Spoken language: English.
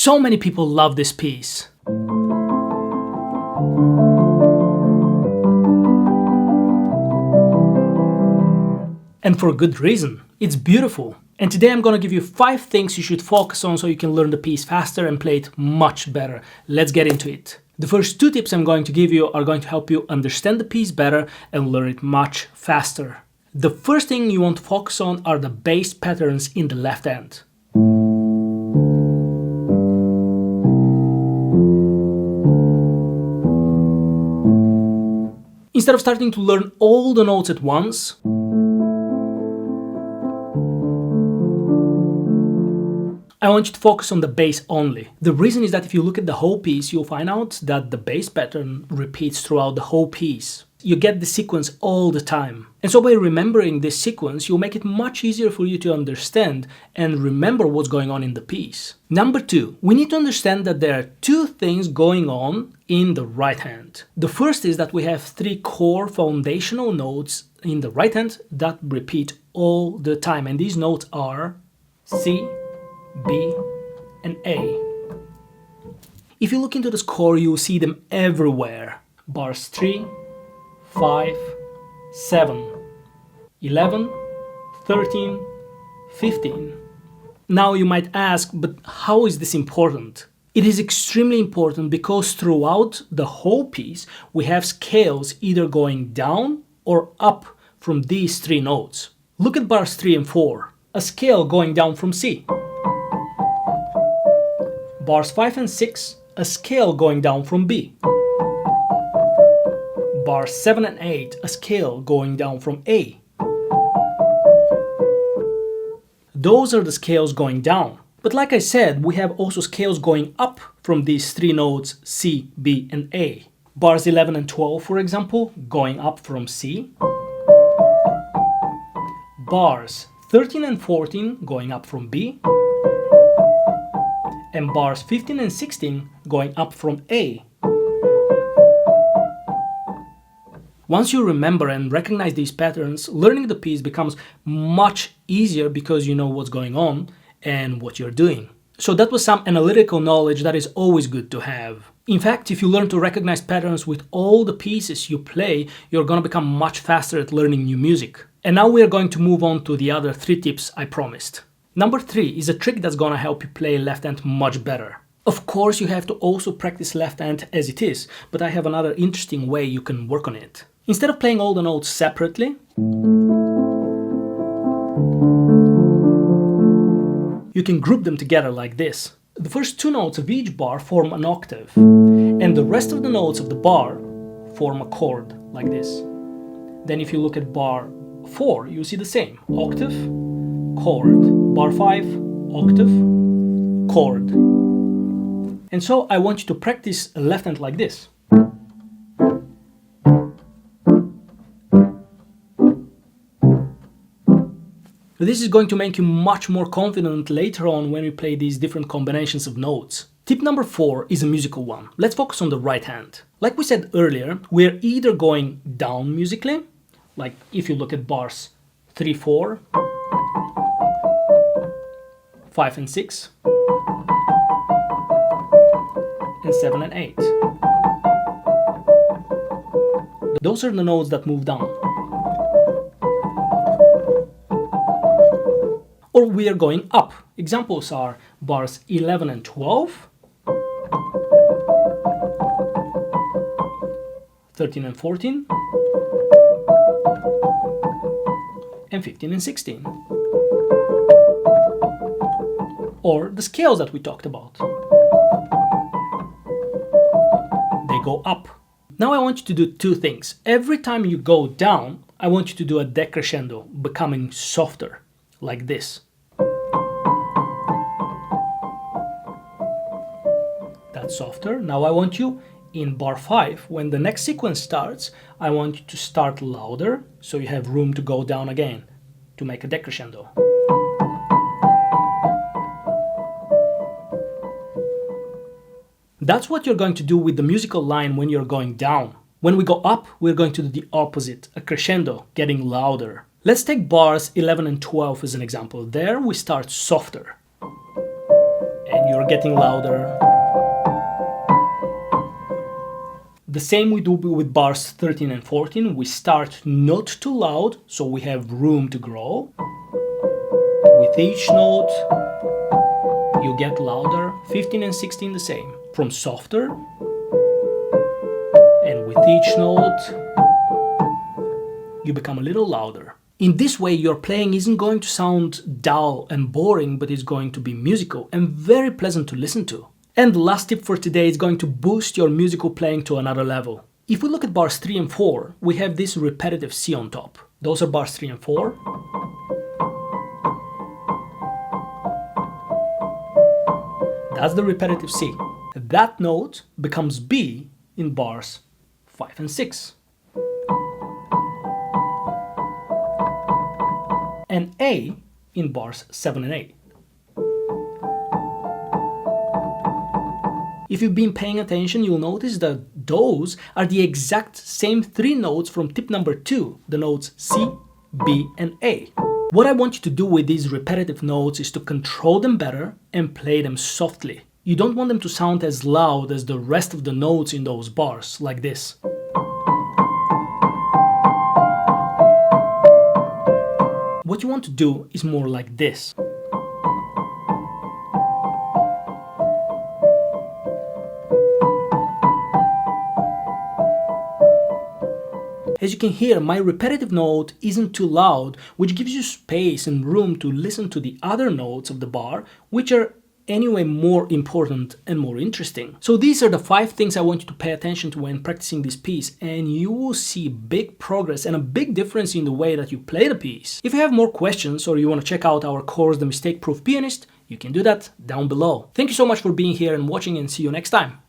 So many people love this piece. And for good reason. It's beautiful. And today I'm gonna give you 5 things you should focus on so you can learn the piece faster and play it much better. Let's get into it. The first 2 tips I'm going to give you are going to help you understand the piece better and learn it much faster. The first thing you want to focus on are the bass patterns in the left hand. Instead of starting to learn all the notes at once, I want you to focus on the bass only. The reason is that if you look at the whole piece, you'll find out that the bass pattern repeats throughout the whole piece. You get the sequence all the time. And so by remembering this sequence, you'll make it much easier for you to understand and remember what's going on in the piece. Number 2, we need to understand that there are 2 things going on in the right hand. The first is that we have 3 core foundational notes in the right hand that repeat all the time. And these notes are C, B, and A. If you look into the score, you will see them everywhere. Bars 3, 5, 7, 11, 13, 15. Now you might ask, but how is this important? It is extremely important because throughout the whole piece we have scales either going down or up from these 3 notes. Look at bars 3 and 4. A scale going down from C. Bars 5 and 6, a scale going down from B. Bars 7 and 8, a scale going down from A. Those are the scales going down. But like I said, we have also scales going up from these 3 notes C, B, and A. Bars 11 and 12, for example, going up from C. Bars 13 and 14 going up from B. And bars 15 and 16 going up from A. Once you remember and recognize these patterns, learning the piece becomes much easier because you know what's going on and what you're doing. So that was some analytical knowledge that is always good to have. In fact, if you learn to recognize patterns with all the pieces you play, you're gonna become much faster at learning new music. And now we are going to move on to the other 3 tips I promised. Number 3 is a trick that's gonna help you play left hand much better. Of course, you have to also practice left hand as it is, but I have another interesting way you can work on it. Instead of playing all the notes separately, you can group them together like this. The first 2 notes of each bar form an octave, and the rest of the notes of the bar form a chord like this. Then if you look at bar 4, you see the same. Octave, chord. Bar 5, octave, chord. And so I want you to practice a left hand like this. This is going to make you much more confident later on when we play these different combinations of notes. Tip number 4 is a musical one. Let's focus on the right hand. Like we said earlier, we're either going down musically, like if you look at bars 3, 4, 5 and 6, and 7 and 8. Those are the notes that move down. Or we are going up. Examples are bars 11 and 12, 13 and 14, and 15 and 16. Or the scales that we talked about. They go up. Now I want you to do 2 things. Every time you go down, I want you to do a decrescendo, becoming softer, like this. That's softer. Now I want you, in bar 5, when the next sequence starts, I want you to start louder, so you have room to go down again, to make a decrescendo. That's what you're going to do with the musical line when you're going down. When we go up, we're going to do the opposite, a crescendo, getting louder. Let's take bars 11 and 12 as an example. There we start softer. And you're getting louder. The same we do with bars 13 and 14. We start not too loud, so we have room to grow. With each note, you get louder. 15 and 16 the same. From softer, and with each note, you become a little louder. In this way, your playing isn't going to sound dull and boring, but it's going to be musical and very pleasant to listen to. And the last tip for today is going to boost your musical playing to another level. If we look at bars 3 and 4, we have this repetitive C on top. Those are bars 3 and 4. That's the repetitive C. That note becomes B in bars 5 and 6. And A in bars 7 and 8. If you've been paying attention, you'll notice that those are the exact same three notes from tip number 2, the notes C, B, and A. What I want you to do with these repetitive notes is to control them better and play them softly. You don't want them to sound as loud as the rest of the notes in those bars, like this. What you want to do is more like this. As you can hear, my repetitive note isn't too loud, which gives you space and room to listen to the other notes of the bar, which are anyway more important and more interesting. So these are the 5 things I want you to pay attention to when practicing this piece, and you will see big progress and a big difference in the way that you play the piece. If you have more questions or you want to check out our course, The Mistake Proof Pianist, you can do that down below. Thank you so much for being here and watching, and see you next time.